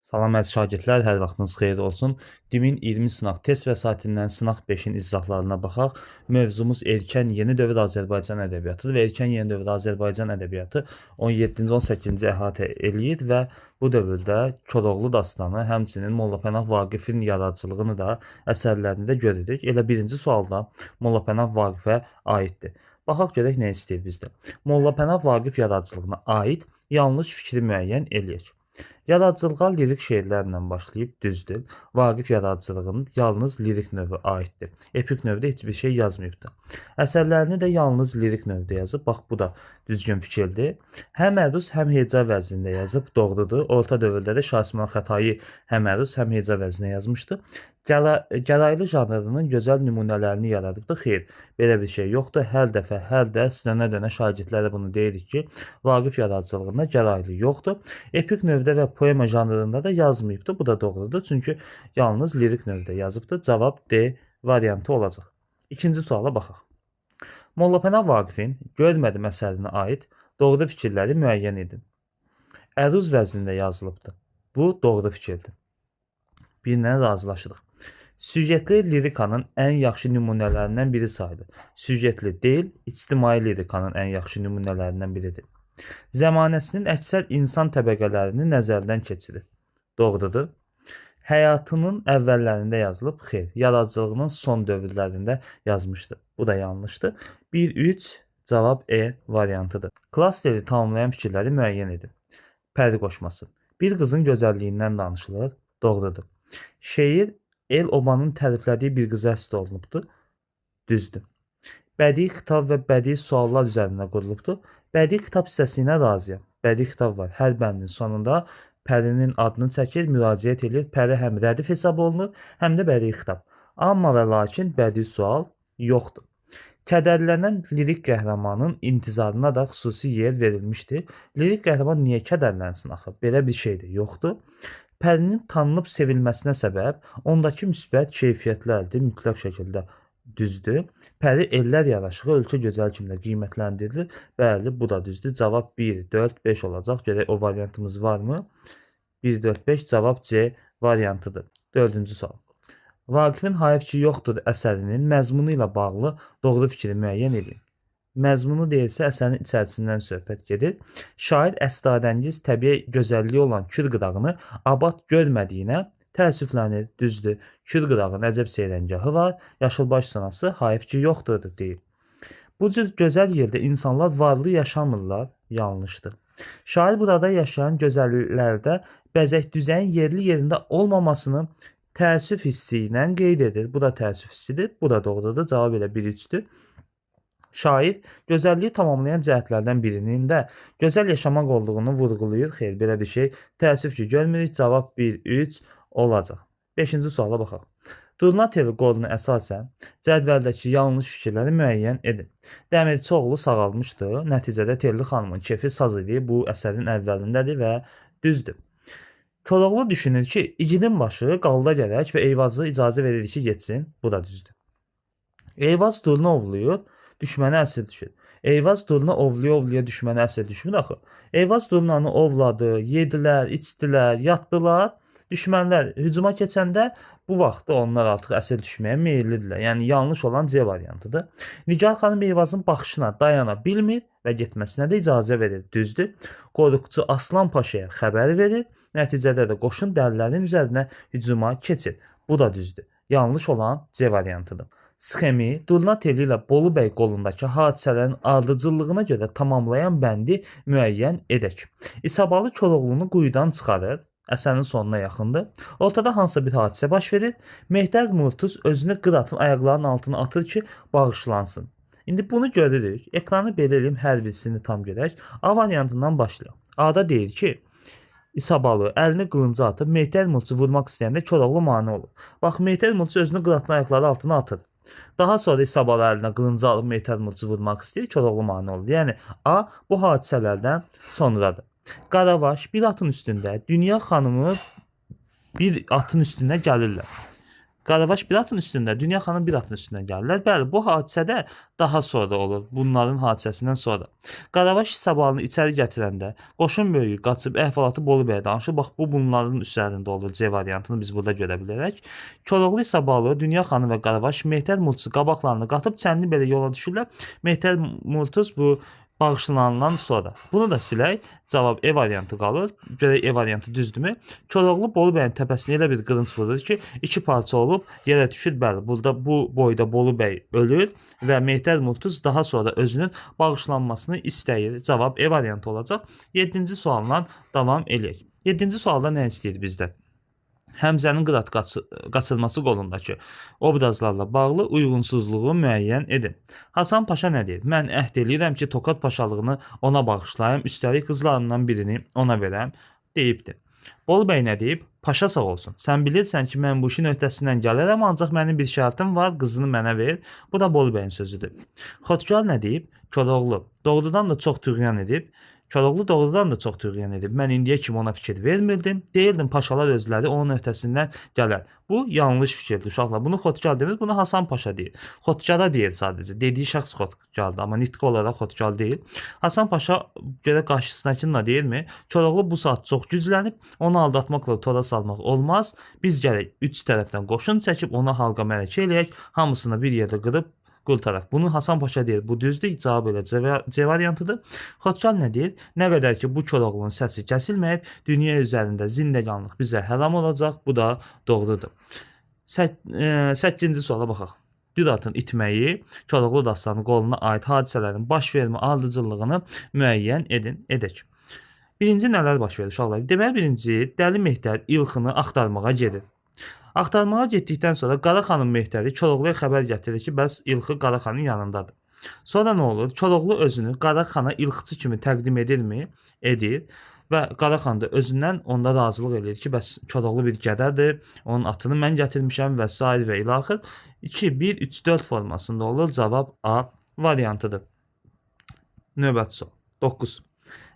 Salam əziz şagirdlər, hər vaxtınız xeyir olsun. Dimin 20 sınaq test vəsaitindən sınaq 5-in izahlarına baxaq. Mövzumuz erkən yeni dövr Azərbaycan ədəbiyyatı və erkən yeni dövr Azərbaycan ədəbiyyatı 17-ci 18-ci əhatə eləyir və bu dövrdə Koroğlu dastanı, həmçinin Molla Pənah Vaqifin yaradıcılığını da əsərlərində görürük. Elə birinci sualda Molla Pənah Vaqifə aiddir. Baxaq görək nə istəyir bizdə. Molla Pənah Vaqif yaradıcılığına aid yanlış fikri müəyyən eləyək. Yaradıcılığa lirik şeirlərlə başlayıb düzdür. Vaqif yaradıcılığının yalnız lirik növü aiddir. Epik növdə heç bir şey yazmayıbdır. Əsərlərini də yalnız lirik növdə yazıb. Bax, bu da düzgün fikirdir. Həm əruz, həm heca vəznində yazıb. Doğrudur. Orta dövrdə də Şah İsmayıl Xətai həm əruz, həm heca vəznində yazmışdı. Gəraylı janrının gözəl nümunələrini yaradıbdır. Xeyr, belə bir şey yoxdur. Hər dəfə, hər dərs dönə-dönə şagirdlərə bunu deyirik ki, Vaqif yaradıcılığında gəraylı yoxdur. Epik növdə və poema janrında da yazmayıbdır. Bu da doğrudur. Çünki yalnız lirik növdə yazıbdır. Cavab D variantı olacaq. İkinci suala baxaq. Molla Pənah Vaqifin Görmədim əsərinə aid doğru fikirləri müəyyən edin. Əruz vəznində yazılıbdır. Bu doğru fikirdir. Birlə razılaşırıq. Süjetli lirikanın ən yaxşı nümunələrindən biri sayılır. Süjetli deyil, ictimai lirikanın ən yaxşı nümunələrindən biridir. Zəmanəsinin əksər insan təbəqələrini nəzərdən keçirir. Doğrudur. Həyatının əvvəllərində yazılıb, xeyr, yaradıcılığının son dövrlərində yazmışdır. Bu da yanlışdır. 1-3 cavab E variantıdır. Klasteri tamamlayan fikirləri müəyyən edin. Pəri qoşması. Bir qızın gözəlliyindən danışılır. Doğrudur. Şeir El-Obanın təriflədiyi bir qıza həsr olunubdur. Düzdür. Bədii xitab və bədii suallar üzərində qurulubdur. Bədii xitab hissəsinə razıyam. Bədii xitab var. Hər bəndin sonunda Pərinin adını çəkir, müraciət edir. Pəri həm rədif hesab olunur, həm də bədii xitab. Amma və lakin bədii sual yoxdur. Kədərlənən lirik qəhrəmanın intizarına da xüsusi yer verilmişdir. Lirik qəhrəman niyə kədərlənsin axı? Belə bir şey də yoxdur. Pərinin tanınıb sevilməsinə səbəb ondakı müsbət keyfiyyətlərdir, mütləq şəkildə düzdür. Pəri ellər yaraşığı ölkə gözəl kimi də qiymətləndirilir. Bəli, bu da düzdür. Cavab 1, 4, 5 olacaq. Görək o variantımız varmı? 1, 4, 5 cavab C variantıdır. Dördüncü sual. Vaqifin Hayf ki yoxdur əsərinin məzmunu ilə bağlı doğru fikri müəyyən edin. Məzmunu deyilsə əsərin içərisindən söhbət gedir. Şair əsrarəngiz təbii gözəlliyi olan Kür qırağını abad görmədiyinə təəssüflənir. Düzdür. Kür qırağının əcəb seyrəngahı var. Yaşılbaş sonası Hayf ki yoxdur deyir. Bu cür gözəl yerdə insanlar varlı yaşamırlar. Yanlışdır. Şair burada yaşayan gözəlliklərdə bəzək düzəyin yerli yerində olmamasını təəssüf hissi ilə qeyd edir. Bu da təəssüf hissidir. Bu da doğrudur. Cavab elə 1-3-dür. Şair gözəlliyi tamamlayan cəhətlərdən birinin də gözəl yaşamaq olduğunu vurğulayır. Xeyr, belə bir şey təəssüf ki görmürük. Cavab 1-3 olacaq. 5-ci suala baxaq. Durna teli qoluna əsasən cədvəldəki yanlış fikirləri müəyyən edin. Dəmirçioğlu sağalmışdı. Nəticədə Telli xanımın kefi saz idi. Bu əsərin əvvəlindədir və düzdür. Koroğlu düşünür ki, igidin başı qalda gərək və Eyvazı icazə verir ki getsin. Bu da düzdür. Eyvaz durna ovlayır. Düşmənə əsir düşür. Eyvaz durna ovlaya düşmənə əsir düşmür axı. Eyvaz durnanı ovladı, yedilər, içdilər, yatdılar. Düşmənlər hücuma keçəndə bu vaxtda onlar artıq əsir düşməyə meyillidirlər. Yəni yanlış olan C variantıdır. Nigar xanım Eyvazın baxışına dayana bilmir və getməsinə də icazə verir. Düzdür. Qoruqçu Aslan Paşaya xəbər verir. Nəticədə də qoşun dəlilərin üzərinə hücuma keçir. Bu da düzdür. Yanlış olan C variantıdır. Sxemi Durna teli ilə Bolu bəy qolundakı hadisələrin ardıcıllığına görə tamamlayan bəndi müəyyən edək. İsabalı Koroğlunu quyudan çıxarır. Əsərin sonuna yaxındır. Ortada hansısa bir hadisə baş verir. Mehdər Murtuz özünü Qıratın ayaqlarının altına atır ki, bağışlansın. İndi bunu görürük. Ekranı belə eləyim, hər birisini tam görək. A variantından başlayaq. A'da deyir ki, İsabalı əlini qılınca atıb Mehdər Murtuzu vurmaq istəyəndə Koroğlu mane olur. Bax, Mehdər Murtuz özünü Qıratın ayaqları altına atır. Daha sonra İsabalı əlinə qılıncı alıb Mehdər Murtuzu vurmaq istəyir, Koroğlu mane olur. Yəni A bu hadisələrdən sonradır. Qaravaş bir atın üstündə, Dünya xanımı bir atın üstündə gəlirlər. Qaravaş bir atın üstündə, Dünya xanım bir atın üstündən gəlirlər. Bəli, bu hadisədə daha sonra olur. Bunların hadisəsindən sonra. Qaravaş İsabalını içəri gətirəndə qoşun böyüyü qaçıb əhvalatı Bolu bəyə danışır. Bax bu bunların üzərində olur. C variantını biz burada görə bilərək. Koroğlu İsabalı, Dünya xanım və Qaravaş Mehtər Murtuzu qabaqlarına qatıb çənli belə yola düşürlər. Mehtər Murtuz bu bağışlanandan sonra. Bunu da silək. Cavab E variantı qalır. Görək E variantı düzdürmü? Koroğlu Bolu bəyin təpəsinə elə bir qılınc vurur ki, iki parça olub yerə düşür. Bəli, burada bu boyda Bolu bəy ölür və Mehtər Murtuz daha sonra özünün bağışlanmasını istəyir. Cavab E variantı olacaq. 7-ci sualla davam eləyək. 7-ci sualda nə istəyir bizdə? Həmzənin qırat qaçırması qolundakı obrazlarla bağlı uyğunsuzluğu müəyyən edin. Hasan Paşa nə deyir? Mən əhd eləyirəm ki, Tokat paşalığını ona bağışlayım, üstəlik qızlarından birini ona verəm, deyibdir. Bolu bəy nə deyib? Paşa sağ olsun. Sən bilirsən ki, mən bu işin öhdəsindən gələrəm, ancaq mənim bir şərtim var, qızını mənə ver. Bu da Bolu bəyin sözüdür. Xodkar nə deyib? Koroğlu doğrudan da çox tüğyan edib. Koroğlu doğrudan da çox tüğyan edib. Mən indiyə kimi ona fikir vermirdim. Deyirdim paşalar özləri onun öhdəsindən gələr. Bu yanlış fikirdir uşaqlar. Bunu Xodkar demir, bunu Hasan Paşa deyir. Xodkara deyir sadəcə. Dediyi şəxs Xodkardır, amma nitqi olaraq Xodkar deyil. Hasan Paşa görə qarşısındakını da deyirmi? Koroğlu bu saat çox güclənib, onu aldatmaqla tora salmaq olmaz. Biz gərək üç tərəfdən qoşun çəkib ona halqa mələkə eləyək, hamısını bir yerdə qırıb qurtaraq. Bunu Hasan Paşa deyir. Bu düzdür. Cavab elə C variantıdır. Xodkar nə deyir? Nə qədər ki bu Koroğlunun səsi kəsilməyib, dünya üzərində zindəganlıq bizə haram olacaq. Bu da doğrudur. 8-ci suala baxaq. Düratın itməyi, Koroğlu dastanı qoluna aid hadisələrin baş vermə ardıcıllığını müəyyən edək. Birinci nələr baş verir uşaqlar? Deməli birinci, Dəli Mehtər İlxını axtarmağa gedir. Axtarmağa getdikdən sonra Qaraxanın Mehtəri Koroğluya xəbər gətirir ki, bəs İlxı Qaraxanın yanındadır. Sonra nə olur? Koroğlu özünü Qaraxana İlxıçı kimi təqdim edirmi? Edir. Və Qaraxan da özündən onda razılıq eləyir ki, bəs Koroğlu bir qədədir, onun atını mən gətirmişəm və s. və ilaxır. 2, 1, 3, 4 formasında olur. Cavab A variantıdır. Növbəti sual. 9.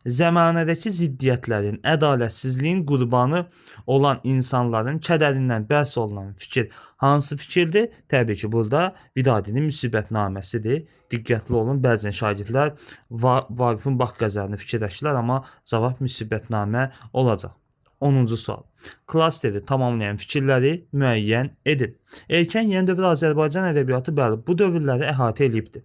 Zəmanədəki ziddiyyətlərin, ədalətsizliyin qurbanı olan insanların kədərindən bəhs olunan fikir hansı fikirdir? Təbii ki, burada Vidadinin müsibətnaməsidir. Diqqətli olun, bəzən şagirdlər Vaqifin Bax qəzəlini fikirləşirlər, amma cavab müsibətnamə olacaq. 10-cu sual. Klasteri tamamlayan fikirləri müəyyən edin. Erkən yeni dövr Azərbaycan ədəbiyyatı bəli, bu dövrləri əhatə edibdir.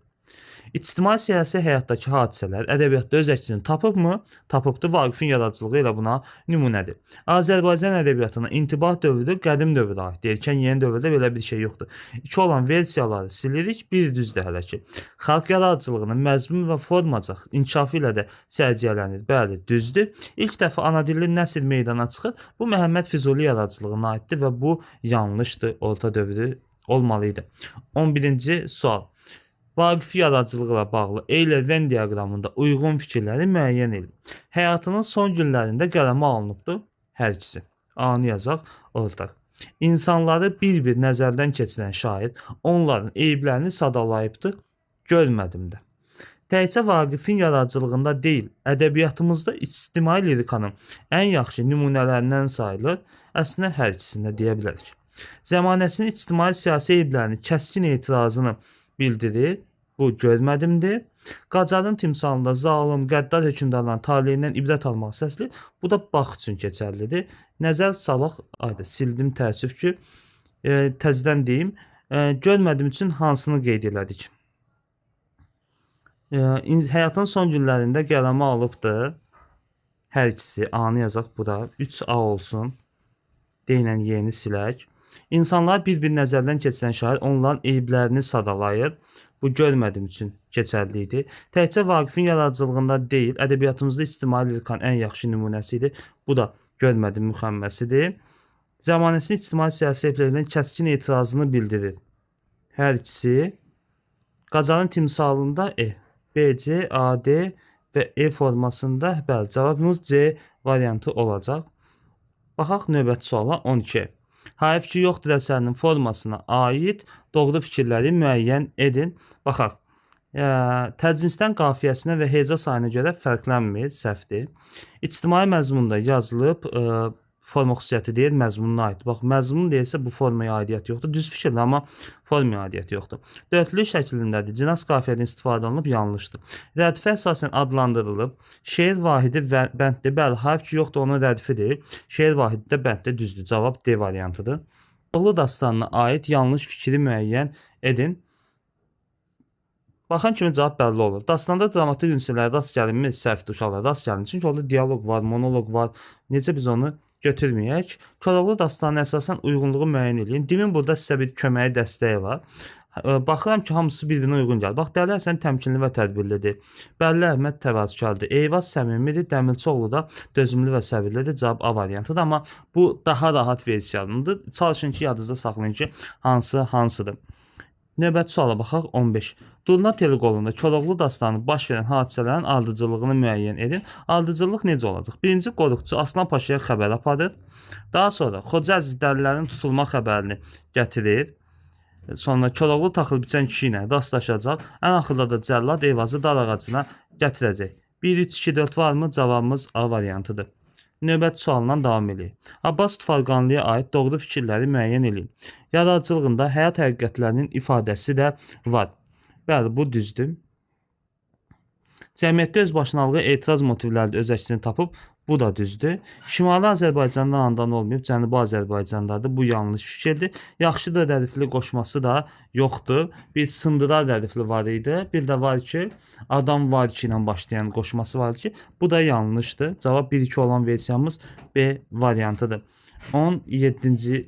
İctimai-siyasi həyatdakı hadisələr ədəbiyyatda öz əksini tapıbmı? Tapıbdır. Vaqifin yaradıcılığı ilə buna nümunədir. Azərbaycan ədəbiyyatına intibah dövrü qədim dövrə aiddir. Erkən yeni dövrdə belə bir şey yoxdur. 2 olan versiyaları silirik, bir düzdür hələ ki. Xalq yaradıcılığının məzmun və formacaq inkişafı ilə də səciyyələnir. Bəli, düzdür. İlk dəfə ana dilli nəsr meydana çıxır. Bu Məhəmməd Füzuli yaradıcılığına aiddir və bu yanlışdır. Orta dövrü olmalıydı. 11-ci sual. Vaqif yaradıcılığı ilə bağlı Euler-Venn diaqramında uyğun fikirləri müəyyən edin. Həyatının son günlərində qələmə alınıbdır. Hər ikisi. A-nı yazaq, ortaq. İnsanları bir-bir nəzərdən keçirən şair onların eyiblərini sadalayıbdır. Görmədim də. Təkcə Vaqifin yaradıcılığında deyil, ədəbiyyatımızda ictimai lirikanın ən yaxşı nümunələrindən sayılır. Əslində hər ikisində deyə bilərik. Zəmanəsinin ictimai-siyasi eyiblərini, kəskin etirazını bildirir. Bu görmədimdir. Qacarın timsalında zalım, qəddar hökmdarların taleyindən ibrət almaq səsli. Bu da bax üçün keçərlidir. Nəzər salaq, ayda sildim təəssüf ki, təzədən deyim. Görmədim üçün hansını qeyd elədik? Həyatın son günlərində qələmə alıbdır. Hər ikisi A-nı yazaq, bu da 3A olsun. Deyilən yeni silək. İnsanlar bir-bir nəzərdən keçirən şair onların eyiblərini sadalayır. Bu görmədim üçün keçərli idi. Təkcə Vaqifin yaradıcılığında deyil, ədəbiyyatımızda ictimai lirikanın ən yaxşı nümunəsidir. Bu da görmədim müxəmməsidir. Zəmanəsinin ictimai-siyasi eyiblərindən kəskin etirazını bildirir. Hər ikisi. Qacarın timsalında B, C, A, D və E formasında bəli, cavabımız C variantı olacaq. Baxaq növbəti suala 12. Hayf ki yoxdur əsərinin formasına aid doğru fikirləri müəyyən edin. Baxaq. Tədcinsdən qafiyəsinə və heca sayına görə fərqlənmir, səhvdir. İctimai məzmunda yazılıb, forma xüsusiyyəti deyil, məzmununa aid. Bax, məzmun deyilsə bu formaya aidiyyəti yoxdur. Düz fikirdir, amma formaya aidiyyəti yoxdur. Dörtlü şəklindədir. Cinas qafiyədən istifadə olunub, yanlışdır. Rədifə əsasən adlandırılıb. Şeir vahidi bənddir. Bəli, harf ki yoxdur, onun rədifidir. Şeir vahidi də bənddir, düzdür. Cavab D variantıdır. Çoxlu dastanına aid yanlış fikri müəyyən edin. Baxan kimi cavab bəlli olur. Dastanda dramatik ünsürlərə rast gəlinmir, səhvdir uşaqlar, rast gəlinmir. Çünki orada dialoq var, monoloq var. Necə biz onu götürməyək? Koroğlu dastanına əsasən uyğunluğu müəyyən edin. Dimin burada sizə bir köməyi, dəstəyi var. Baxıram ki, hamısı bir-birinə uyğun gəlir. Bax, Dəli Həsən təmkinli və tədbirlidir. Bəlli Əhməd təvazökardır. Eyvaz səmimidir. Dəmirçioğlu da dözümlü və səbirlidir. Cavab A variantıdır. Amma bu daha rahat versiyadır. Çalışın ki, yadınızda saxlayın ki, hansıdır. Növbəti suala baxaq 15. Durna Teleqolunda Koroğlu dastanı baş verən hadisələrin ardıcıllığını müəyyən edin. Ardıcıllıq necə olacaq? Birinci qoruqçu Aslan Paşaya xəbər aparır. Daha sonra Xoca Əziz dəlilərin tutulma xəbərini gətirir. Sonra Koroğlu taxıl biçən kişi ilə rastlaşacaq. Ən axırda da cəllad Eyvazı dar ağacına gətirəcək. 1, 3, 2, 4 varmı? Cavabımız A variantıdır. Növbəti sualdan davam edək. Abbas Tufarqanlıya aid doğru fikirləri müəyyən edin. Yaradıcılığında həyat həqiqətlərinin ifadəsi də var. Bəli, bu düzdür. Cəmiyyətdə özbaşınalığı etiraz motivləri öz əksini tapıb, bu da düzdür. Şimali Azərbaycanda anadan olmayıb, Cənubi Azərbaycandadır. Bu yanlış fikirdir. Yaxşıdır rədifli qoşması da yoxdur. Bir sındırar rədifli var idi. Bir də var ki, adam var ki ilə başlayan qoşması var ki, bu da yanlışdır. Cavab 1-2 olan versiyamız B variantıdır. 17-ci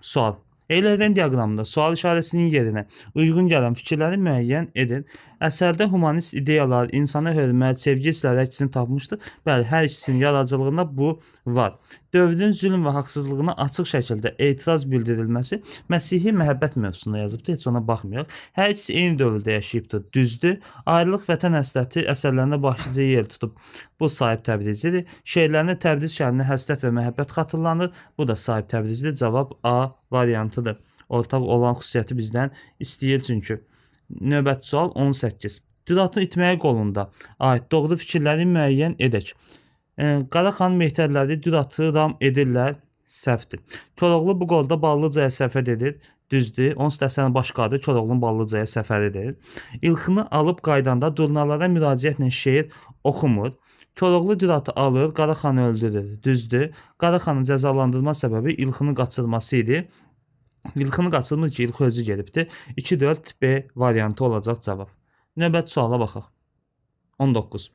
sual. Eyləkdən diaqramında sual işarəsinin yerinə uyğun gələn fikirləri müəyyən edin. Əsərdə humanist ideyalar, insana hörmət, sevgi hissləri əksini tapmışdır. Bəli, hər ikisinin yaradıcılığında bu var. Dövrün zülm və haqsızlığına açıq şəkildə etiraz bildirilməsi Məsihi məhəbbət mövzusunda yazıbdır. Heç ona baxmayaq. Hər ikisi eyni dövrdə yaşayıbdır. Düzdür. Ayrılıq vətən həsrəti əsərlərində başlıca yer tutub. Bu Sahib Təbrizidir. Şeirlərində Təbriz şəhərinə həsrət və məhəbbət xatırlanır. Bu da Sahib Təbrizidir. Cavab A variantıdır. Ortaq olan xüsusiyyəti bizdən istəyir çünki. Növbəti sual 18. Düratın itməyə qolunda aid doğru fikirləri müəyyən edək. Qaraxan mehtərləri Düratı ram edirlər. Səhvdir. Koroğlu bu qolda Ballıcaya səfər edir. Düzdür. Onsuz da əsərin başqa adı Koroğlunun Ballıcaya səfəridir. İlxını alıb qaydanda durnalara müraciətlə şeir oxumur. Koroğlu Düratı alır, Qaraxanı öldürür. Düzdür. Qaraxanın cəzalandırma səbəbi İlxını qaçırması idi. İlxını qaçırmır ki, İlxı özü gelibdir. 2-4 B variantı olacaq cavab. Növbəti suala baxaq. 19.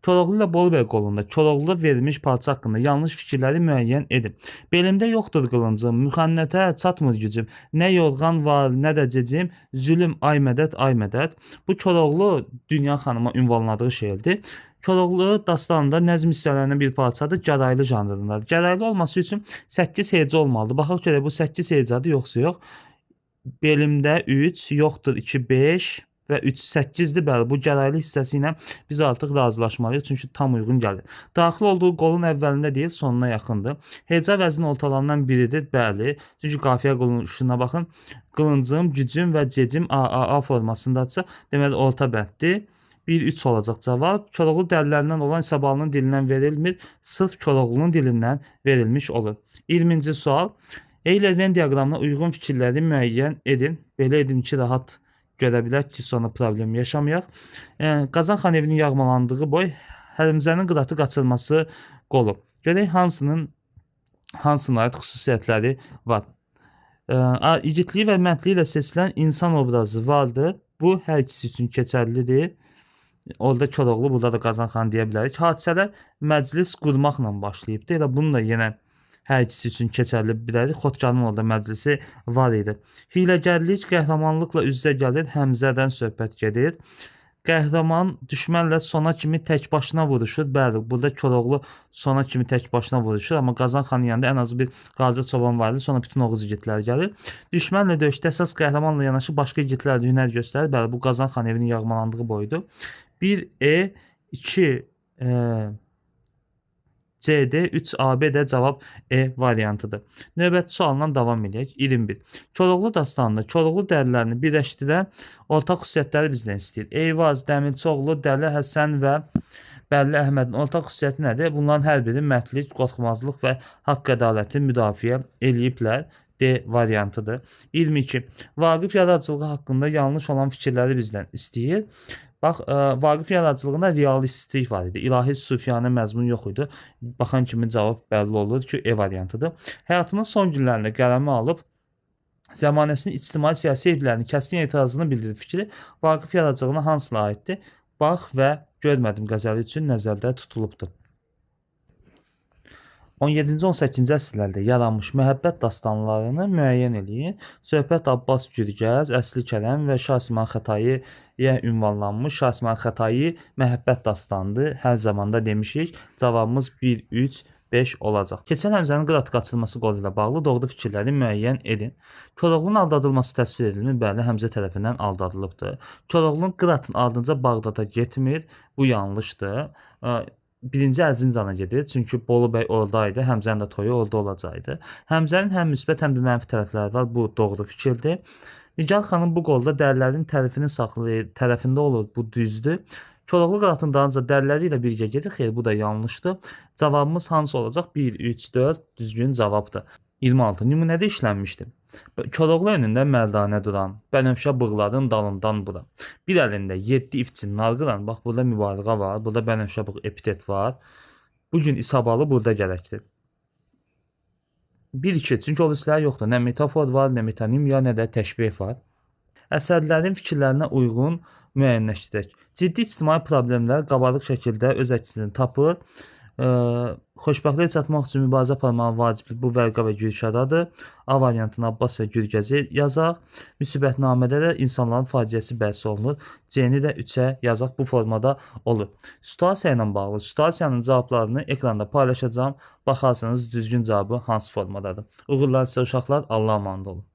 Koroğlu ilə Bolubəy qolunda Koroğlu verilmiş parça haqqında yanlış fikirləri müəyyən edin. Belimdə yoxdur qılıncım, müxənnətə çatmır gücüm. Nə yorğan var, nə də cecim, zülüm ay mədət, ay mədət. Bu Koroğlu Dünya xanıma ünvanladığı şeirdir. Koroğlu dastanında nəzm hissələrindən bir parçadır, gəraylı janrındadır. Gəraylı olması üçün 8 hecə olmalıdır. Baxaq görək bu 8 hecədir yoxsa yox. Belimdə 3, yoxdur 2, 5 və 3, 8-dir. Bəli, bu gəraylı hissəsi ilə biz artıq razılaşmalıyıq, çünki tam uyğun gəlir. Daxil olduğu qolun əvvəlində deyil, sonuna yaxındır. Heca vəzin ortalarından biridir, bəli. Çünki qafiyə qolunuşuna baxın. Qılıncım, gücüm və cecim A formasındadırsa, deməli orta bənddir. 1-3 olacaq cavab. Koroğlu dəlilərindən olan İsabalının dilindən verilmir. Sırf Koroğlunun dilindən verilmiş olur. 20-ci sual. Eyləkdən diaqramına uyğun fikirləri müəyyən edin. Belə edin ki, rahat görə bilək ki, sonra problem yaşamayaq. Qazan xan evinin yağmalandığı boy Hərmzənin qıratı qaçırması qolu. Görək hansına aid xüsusiyyətləri var. İgidliyi və mərdliyi ilə seçilən insan obrazı vardır. Bu hər ikisi üçün keçərlidir. Orada Koroğlu, burada da Qazan xan deyə bilərik. Hadisələr məclis qurmaqla başlayıbdır. Elə bunu da yenə hər ikisi üçün keçərli bilərik. Xotkarın orada məclisi var idi. Hiləgərlik, qəhrəmanlıqla üz-üzə gəlir, Həmzədən söhbət gedir. Qəhrəman düşmənlə sona kimi tək başına vuruşur. Bəli, burada Koroğlu sona kimi tək başına vuruşur. Amma Qazan xanın yanında ən azı bir Qazi Çoban var idi. Sonra bütün Oğuz igidləri gəlir. Düşmənlə döyüşdə əsas qəhrəmanla yanaşı başqa igidlər də hünər göstərir. Bəli, bu Qazan xan evinin yağmalandığı boydur. 1E, 2 CD, 3 AB də cavab E variantıdır. Növbəti sualdan davam edək. 21. Koroğlu dastanında Koroğlu dəlilərini birləşdirən ortaq xüsusiyyətləri bizdən istəyir. Eyvaz, Dəmirçioğlu, Dəli Həsən və Bəlli Əhmədin ortaq xüsusiyyəti nədir? Bunların hər biri mərdlik, qorxmazlıq və haqq ədaləti müdafiə eləyiblər. D variantıdır. 22. Vaqif yaradıcılığı haqqında yanlış olan fikirləri bizdən istəyir. Bax, Vaqif yaradıcılığında realistlik var idi. İlahi sufiyanə məzmun yox idi. Baxan kimi cavab bəlli olur ki, E variantıdır. Həyatının son günlərində qələmə alıb zəmanəsinin ictimai-siyasi evlərinin kəskin etirazını bildirir fikri Vaqif yaradıcılığına hansına aiddir? Bax və görmədim qəzəli üçün nəzərdə tutulubdur. 17-ci 18-ci əsrlərdə yaranmış məhəbbət dastanlarını müəyyən eləyin. Söhbət Abbas Gürgəz, Əsli Kərəm və Şah İsmayıl Xətaiyə ünvanlanmış Şah İsmayıl Xətai məhəbbət dastanıdır. Hər zamanda demişik. Cavabımız 1, 3, 5 olacaq. Keçən Həmzənin qırat qaçırması qolu ilə bağlı doğru fikirləri müəyyən edin. Koroğlunun aldadılması təsvir edilmir. Bəli, Həmzə tərəfindən aldadılıbdır. Koroğlunun qıratın ardınca Bağdada getmir. Bu yanlışdır. Birinci Ərzincana gedir. Çünki Bolu bəy oradaydı. Həmzənin də toyu orada olacaqdı. Həmzənin həm müsbət, həm də mənfi tərəfləri var. Bu doğru fikirdir. Nigar xanım bu qolda dərilərin tərəfində olur. Bu düzdür. Koroğlu qıratın dalınca dəriləri ilə birgə gedir. Xeyr, bu da yanlışdır. Cavabımız hansı olacaq? 1, 3, 4 düzgün cavabdır. 26. Nümunədə işlənmişdir. Koroğlu önündə mərdanə duran, bənövşə bığların dalından bura. Bir əlində 7 ifçin narqıran, bax burada mübaliğə var, burada bənövşə bığ epitet var. Bugün İsabalı burada gərəkdir. 1-2, çünki o birisilər yoxdur. Nə metafor var, nə metonimiya, nə də təşbih var. Əsərlərin fikirlərinə uyğun müəyyənləşdirək. Ciddi ictimai problemlər qabarıq şəkildə öz əksini tapır. Xoşbəxtliyə çatmaq üçün mübarizə aparmağın vaciblik bu Vərqa və Gülşadadır. A variantını Abbas və Gürgəzi yazaq. Müsibətnamədə də insanların faciəsi bəhs olunur. C-ni də 3-ə yazaq. Bu formada olur. Situasiya ilə bağlı situasiyanın cavablarını ekranda paylaşacağım. Baxarsanız düzgün cavabı hansı formadadır. Uğurlar sizə uşaqlar. Allah'a emanet olun.